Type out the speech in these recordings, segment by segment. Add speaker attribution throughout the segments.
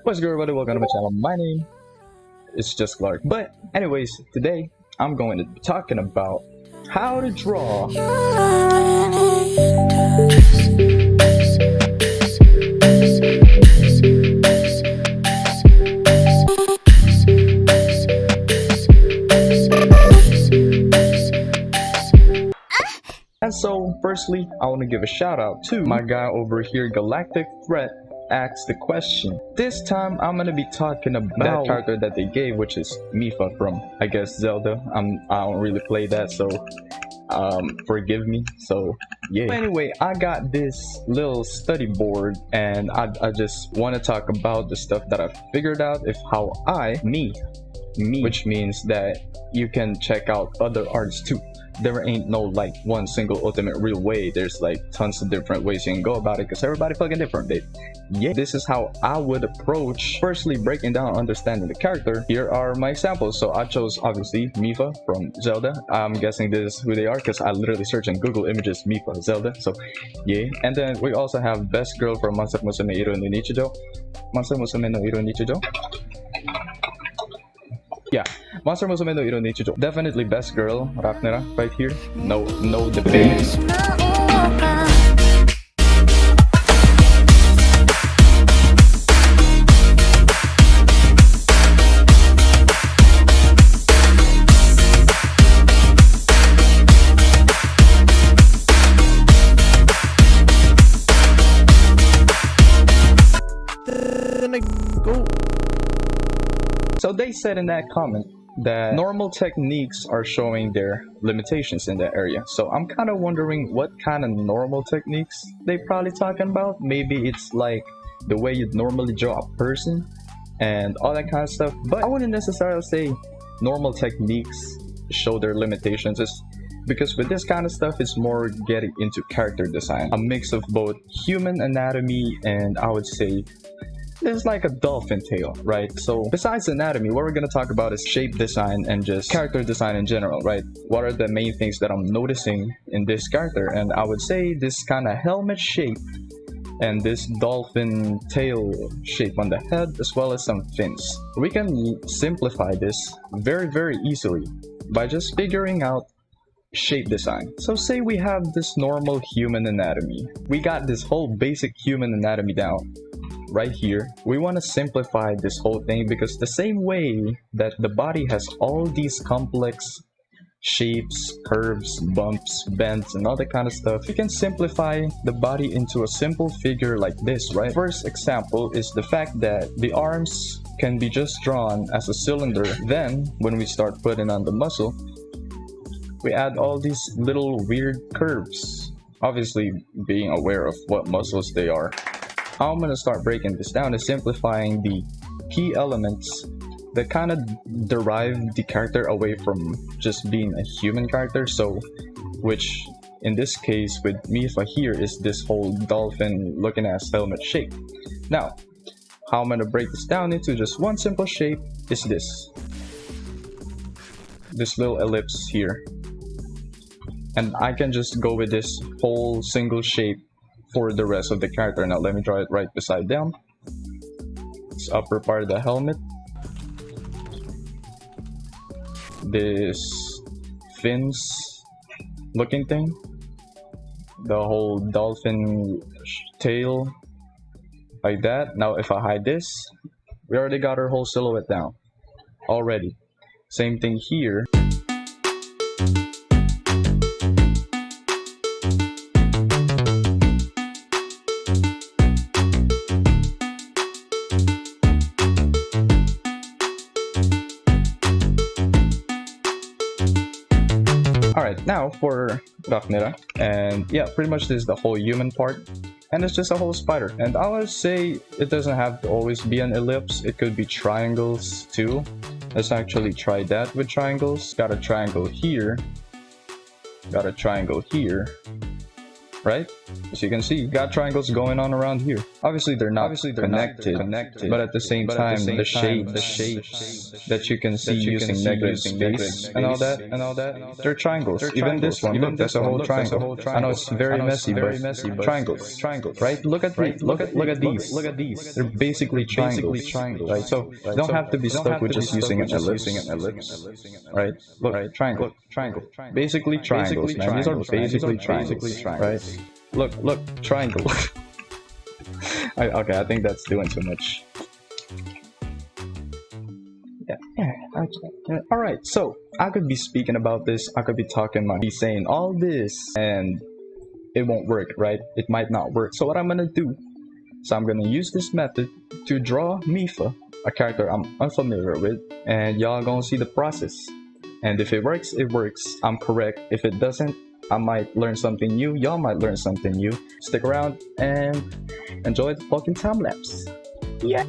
Speaker 1: What's good, everybody? Welcome to my channel. My name is JustClark. But anyways, today I'm going to be talking about how to draw And so firstly, I want to give a shout out to my guy over here, Galactic Threat asked the question. This time I'm gonna be talking about that character that they gave, which is Mipha from, I guess, Zelda. I don't really play that, so forgive me. So yeah. Anyway, I got this little study board, and I just want to talk about the stuff that I figured out, if how me, which means that you can check out other artists too. There ain't no like one single ultimate real way. There's like tons of different ways you can go about it, because everybody fucking different, babe. Yeah, this is how I would approach firstly breaking down understanding the character. Here are my examples. So I chose obviously Mipha from Zelda. I'm guessing this is who they are because I literally searched in Google Images Mipha Zelda. So yeah, and then we also have Best Girl from Monster Musume Iro no Nichijou. Monster Musume no Iro Nichijou. Yeah, Monster Musume no Iro Nichijou. Definitely Best Girl, Rafnera, right here. No debate. So they said in that comment that normal techniques are showing their limitations in that area. So I'm kind of wondering what kind of normal techniques they probably talking about. Maybe it's like the way you'd normally draw a person and all that kind of stuff. But I wouldn't necessarily say normal techniques show their limitations, because with this kind of stuff it's more getting into character design, a mix of both human anatomy and I would say it's like a dolphin tail, right? So besides anatomy, what we're going to talk about is shape design and just character design in general, right? What are the main things that I'm noticing in this character? And I would say this kind of helmet shape and this dolphin tail shape on the head, as well as some fins. We can simplify this very easily by just figuring out shape design. So say we have this normal human anatomy. We got this whole basic human anatomy down right here. We want to simplify this whole thing, because the same way that the body has all these complex shapes, curves, bumps, bends, and all that kind of stuff, we can simplify the body into a simple figure like this, right? First example is the fact that the arms can be just drawn as a cylinder. Then when we start putting on the muscle, we add all these little weird curves, obviously being aware of what muscles they are. How I'm going to start breaking this down is simplifying the key elements that kind of derive the character away from just being a human character. So, which in this case with Mipha here is this whole dolphin looking ass helmet shape. Now, how I'm going to break this down into just one simple shape is this little ellipse here. And I can just go with this whole single shape for the rest of the character. Now let me draw it right beside them. This upper part of the helmet, this fins looking thing, the whole dolphin tail like that. Now if I hide this, we already got our whole silhouette down already. Same thing here. Alright, now for Rafnera, and yeah, pretty much this is the whole human part, and it's just a whole spider. And I would say it doesn't have to always be an ellipse, it could be triangles too. Let's actually try that with triangles. Got a triangle here, got a triangle here, right? As you can see, got triangles going on around here. Obviously they're not connected, but at the same time, the shapes that you can see using negative space and all that, they're triangles. Even this one, look, that's a whole triangle. I know it's very messy, but triangles, right? Look at these. They're basically triangles, right? So you don't have to be stuck with just using an ellipse, right? Look, triangle. Basically triangles, man. These are basically triangles, right? Look, triangle. Okay, I think that's doing too much. Yeah, okay. Alright, so I could be speaking about this, I could be saying all this, and it won't work, right? It might not work. So what I'm gonna do, I'm gonna use this method to draw Mipha, a character I'm unfamiliar with, and y'all gonna see the process. And if it works, it works. I'm correct. If it doesn't, I might learn something new. Y'all might learn something new. Stick around and enjoy the fucking time lapse. Yeah.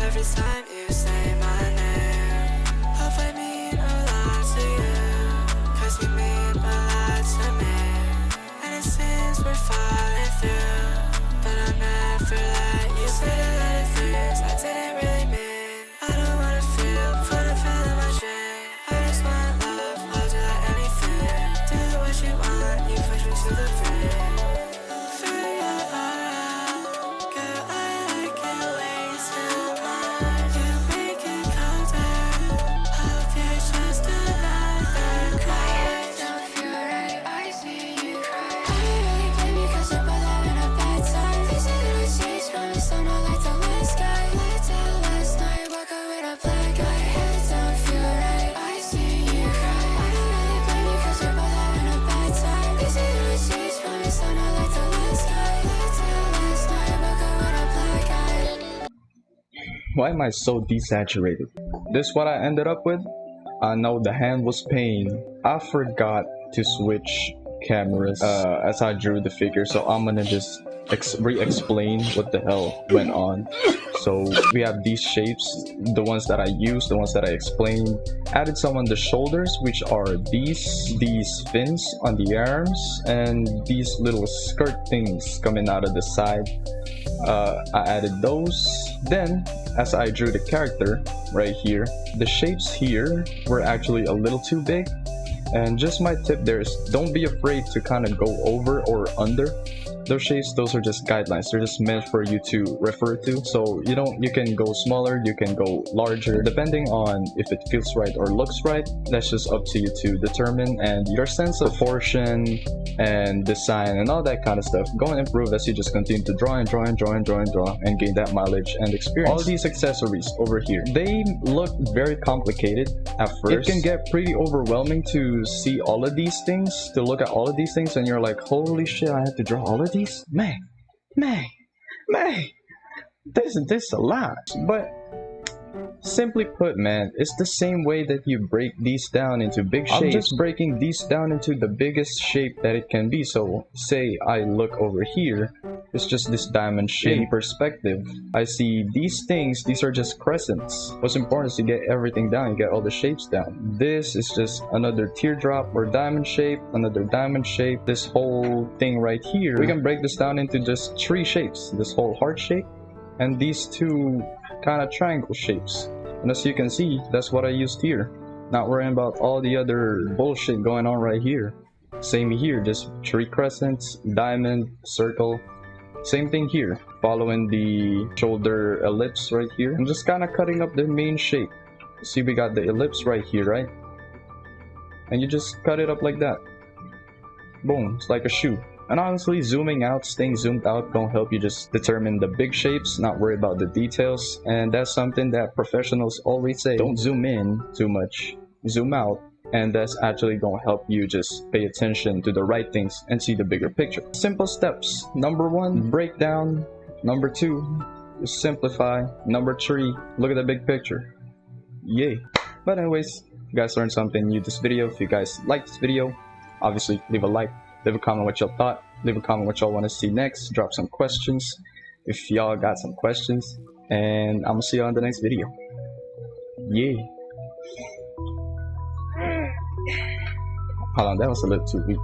Speaker 2: Every time you say my name, hope I mean a lot to you, 'cause you mean a lot to me. And it seems we're falling through, but I'll never let you say a lot of things I didn't really mean. I don't wanna put a pill in my drink. I just want love, I'll do that anything. Do what you want, you push me to the brink.
Speaker 1: Why am I so desaturated? This what I ended up with? I know the hand was pain. I forgot to switch cameras as I drew the figure, so I'm gonna just re-explain what the hell went on. So we have these shapes, the ones that I used, the ones that I explained. Added some on the shoulders, which are these fins on the arms, and these little skirt things coming out of the side. I added those. Then, as I drew the character right here, the shapes here were actually a little too big. And just my tip there is, don't be afraid to kind of go over or under those shapes. Those are just guidelines. They're just meant for you to refer to. So you can go smaller, you can go larger, depending on if it feels right or looks right. That's just up to you to determine, and your sense of proportion and design and all that kind of stuff go and improve as you just continue to draw and gain that mileage and experience. All these accessories over here, they look very complicated at first. It can get pretty overwhelming to see all of these things, to look at all of these things, and you're like, holy shit, I have to draw all of these? Man, this is a lot. But simply put, man, it's the same way that you break these down into big shapes. I'm just breaking these down into the biggest shape that it can be. So say I look over here, it's just this diamond shape perspective. I see these things, these are just crescents. What's important is to get everything down, you get all the shapes down. This is just another teardrop or diamond shape, another diamond shape. This whole thing right here, we can break this down into just 3 shapes. This whole heart shape and these 2 kind of triangle shapes. And as you can see, that's what I used here. Not worrying about all the other bullshit going on right here. Same here, just 3 crescents, diamond, circle. Same thing here, following the shoulder ellipse right here. I'm just kind of cutting up the main shape. See, we got the ellipse right here, right? And you just cut it up like that. Boom, it's like a shoe. And honestly, zooming out, staying zoomed out gonna help you just determine the big shapes, not worry about the details. And that's something that professionals always say. Don't zoom in too much, zoom out and that's actually gonna help you just pay attention to the right things and see the bigger picture. Simple steps. Number 1, break down. Number 2, simplify. Number 3, look at the big picture. Yay. But anyways, if you guys learned something new this video, if you guys liked this video, obviously leave a like, leave a comment what y'all thought, leave a comment what y'all want to see next, drop some questions if y'all got some questions, and I'm gonna see you on the next video. Yay. Hold on, that was a little too weak.